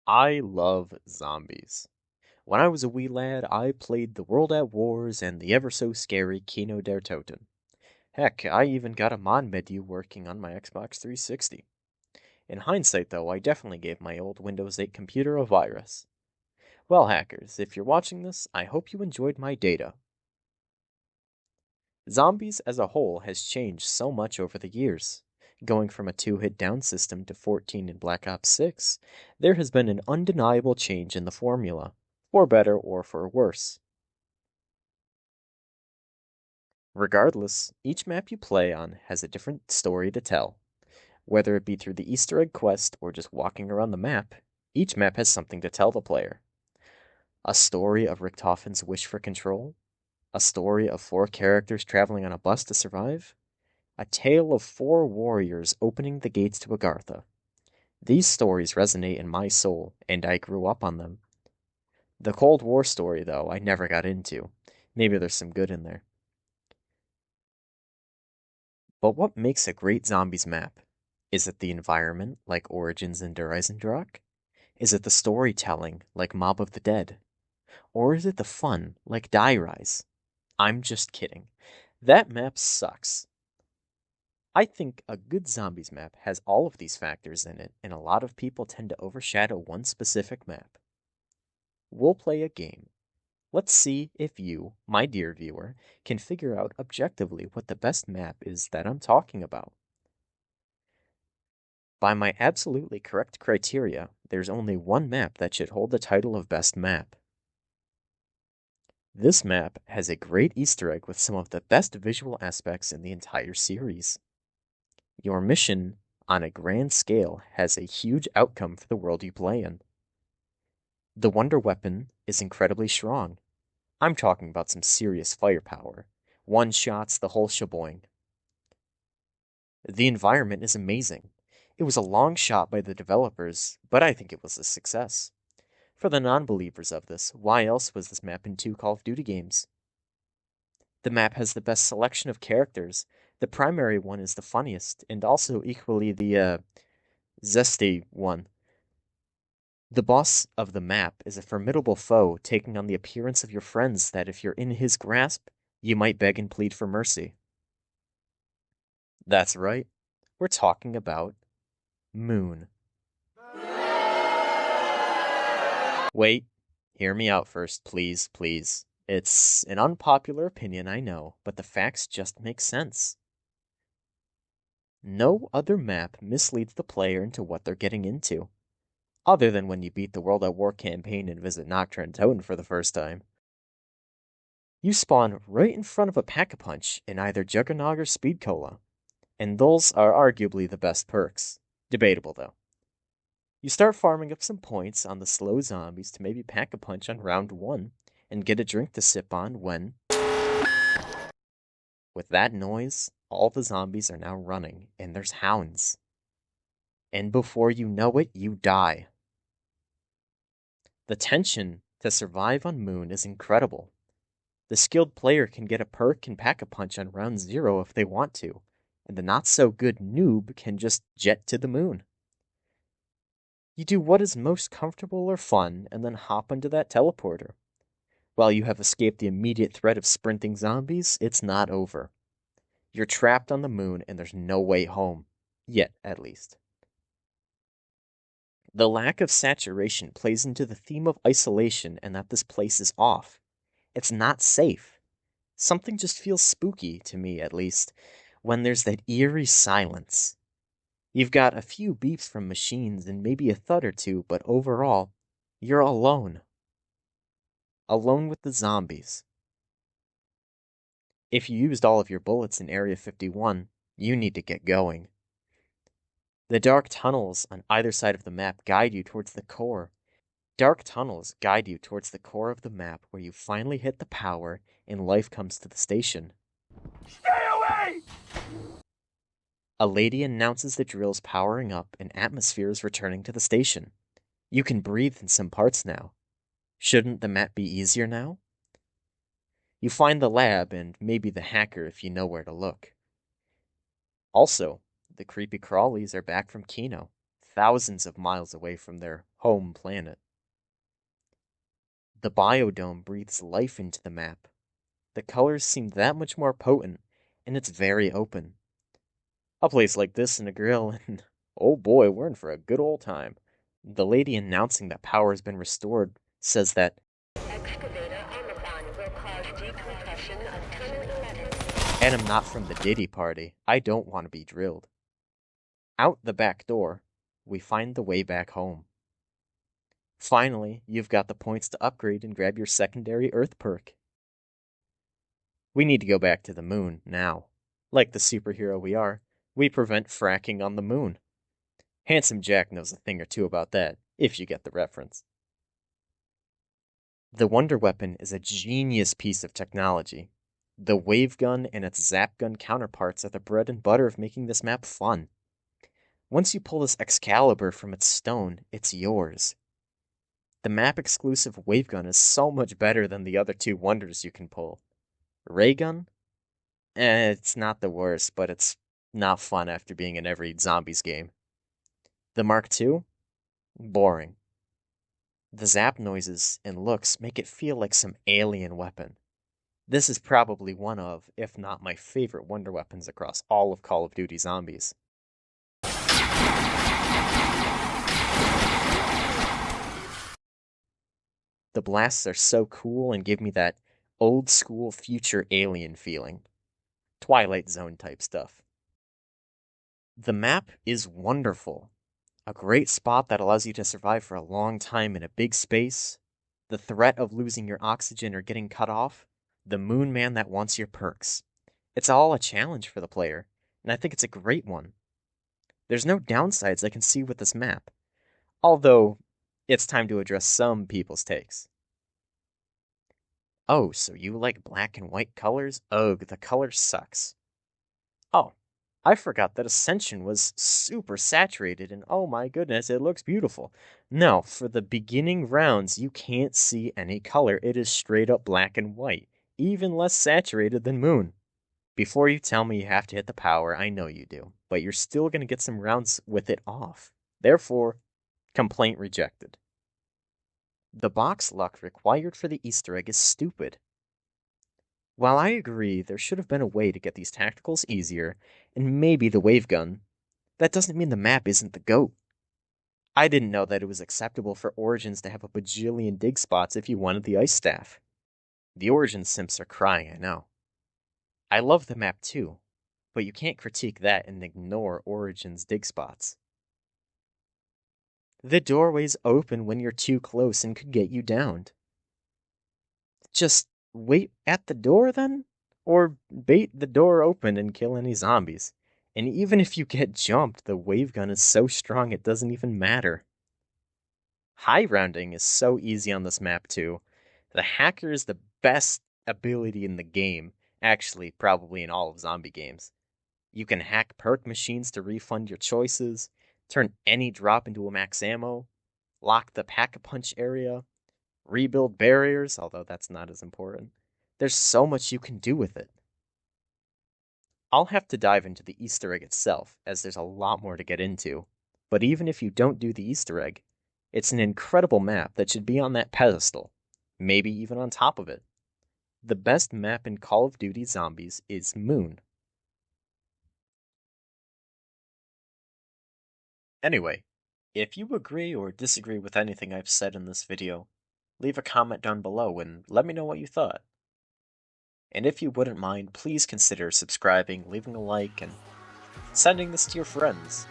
I love zombies. When I was a wee lad, I played the World at Wars and the ever so scary Kino der Toten. Heck, I even got a mod menu working on my Xbox 360. In hindsight, though, I definitely gave my old Windows 8 computer a virus. Well, hackers, if you're watching this, I hope you enjoyed my data. Zombies as a whole has changed so much over the years. Going from a two-hit down system to 14 in Black Ops 6, there has been an undeniable change in the formula, for better or for worse. Regardless, each map you play on has a different story to tell. Whether it be through the Easter egg quest or just walking around the map, each map has something to tell the player. A story of Richtofen's wish for control, a story of four characters traveling on a bus to survive, a tale of four warriors opening the gates to Agartha. These stories resonate in my soul, and I grew up on them. The Cold War story, though, I never got into. Maybe there's some good in there. But what makes a great zombies map? Is it the environment, like Origins and Der Eisendrache? Is it the storytelling, like Mob of the Dead? Or is it the fun, like Die Rise? I'm just kidding. That map sucks. I think a good zombies map has all of these factors in it, and a lot of people tend to overshadow one specific map. We'll play a game. Let's see if you, my dear viewer, can figure out objectively what the best map is that I'm talking about. By my absolutely correct criteria, there's only one map that should hold the title of best map. This map has a great Easter egg with some of the best visual aspects in the entire series. Your mission, on a grand scale, has a huge outcome for the world you play in. The wonder weapon is incredibly strong. I'm talking about some serious firepower. One shots the whole sheboing. The environment is amazing. It was a long shot by the developers, but I think it was a success. For the non-believers of this, why else was this map in 2 Call of Duty games? The map has the best selection of characters. The primary one is the funniest, and also equally the zesty one. The boss of the map is a formidable foe taking on the appearance of your friends that if you're in his grasp, you might beg and plead for mercy. That's right, we're talking about Moon. Wait, hear me out first, please, please. It's an unpopular opinion, I know, but the facts just make sense. No other map misleads the player into what they're getting into, other than when you beat the World at War campaign and visit Nocturne Toten for the first time. You spawn right in front of a Pack-a-Punch in either Juggernog or Speed Cola, and those are arguably the best perks. Debatable, though. You start farming up some points on the slow zombies to maybe Pack-a-Punch on round 1, and get a drink to sip on when, with that noise, all the zombies are now running, and there's hounds. And before you know it, you die. The tension to survive on Moon is incredible. The skilled player can get a perk and Pack-a-Punch on round 0 if they want to, and the not-so-good noob can just jet to the moon. You do what is most comfortable or fun, and then hop into that teleporter. While you have escaped the immediate threat of sprinting zombies, it's not over. You're trapped on the moon, and there's no way home. Yet, at least. The lack of saturation plays into the theme of isolation and that this place is off. It's not safe. Something just feels spooky, to me at least, when there's that eerie silence. You've got a few beeps from machines and maybe a thud or two, but overall, you're alone. Alone with the zombies. If you used all of your bullets in Area 51, you need to get going. The dark tunnels on either side of the map guide you towards the core. Dark tunnels guide you towards the core of the map where you finally hit the power and life comes to the station. Stay away! A lady announces the drill's powering up and atmosphere is returning to the station. You can breathe in some parts now. Shouldn't the map be easier now? You find the lab and maybe the hacker if you know where to look. Also, the creepy crawlies are back from Kino. thousands of miles away from their home planet. The biodome breathes life into the map. The colors seem that much more potent, and it's very open. A place like this and a grill, and oh boy, we're in for a good old time. The lady announcing that power has been restored says that, and I'm not from the Diddy party. I don't want to be drilled. Out the back door, we find the way back home. Finally, you've got the points to upgrade and grab your secondary Earth perk. We need to go back to the moon now. Like the superhero we are, we prevent fracking on the moon. Handsome Jack knows a thing or two about that, if you get the reference. The Wonder Weapon is a genius piece of technology. The wave gun and its zap gun counterparts are the bread and butter of making this map fun. Once you pull this Excalibur from its stone, it's yours. The map exclusive wave gun is so much better than the other two wonders you can pull. Ray gun? It's not the worst, but it's not fun after being in every zombies game. The Mark II? Boring. The zap noises and looks make it feel like some alien weapon. This is probably one of, if not my favorite wonder weapons across all of Call of Duty Zombies. The blasts are so cool and give me that old school future alien feeling. Twilight Zone type stuff. The map is wonderful. A great spot that allows you to survive for a long time in a big space. The threat of losing your oxygen or getting cut off. The moon man that wants your perks. It's all a challenge for the player, and I think it's a great one. There's no downsides I can see with this map, although it's time to address some people's takes. Oh, so you like black and white colors? Ugh, the color sucks. Oh, I forgot that Ascension was super saturated, and oh my goodness, it looks beautiful. No, for the beginning rounds, you can't see any color. It is straight up black and white, even less saturated than Moon. Before you tell me you have to hit the power, I know you do, but you're still going to get some rounds with it off. Therefore, complaint rejected. The box luck required for the Easter egg is stupid. While I agree there should have been a way to get these tacticals easier, and maybe the wave gun, that doesn't mean the map isn't the GOAT. I didn't know that it was acceptable for Origins to have a bajillion dig spots if you wanted the ice staff. The Origins simps are crying, I know. I love the map too, but you can't critique that and ignore Origins dig spots. The doorway's open when you're too close and could get you downed. Just wait at the door then? Or bait the door open and kill any zombies. And even if you get jumped, the wave gun is so strong it doesn't even matter. High rounding is so easy on this map too. The hacker is the best ability in the game, actually probably in all of zombie games. You can hack perk machines to refund your choices, turn any drop into a max ammo, lock the pack-a-punch area, rebuild barriers, although that's not as important. There's so much you can do with it. I'll have to dive into the Easter egg itself, as there's a lot more to get into. But even if you don't do the Easter egg, it's an incredible map that should be on that pedestal, maybe even on top of it. The best map in Call of Duty Zombies is Moon. Anyway, if you agree or disagree with anything I've said in this video, leave a comment down below and let me know what you thought. And if you wouldn't mind, please consider subscribing, leaving a like, and sending this to your friends.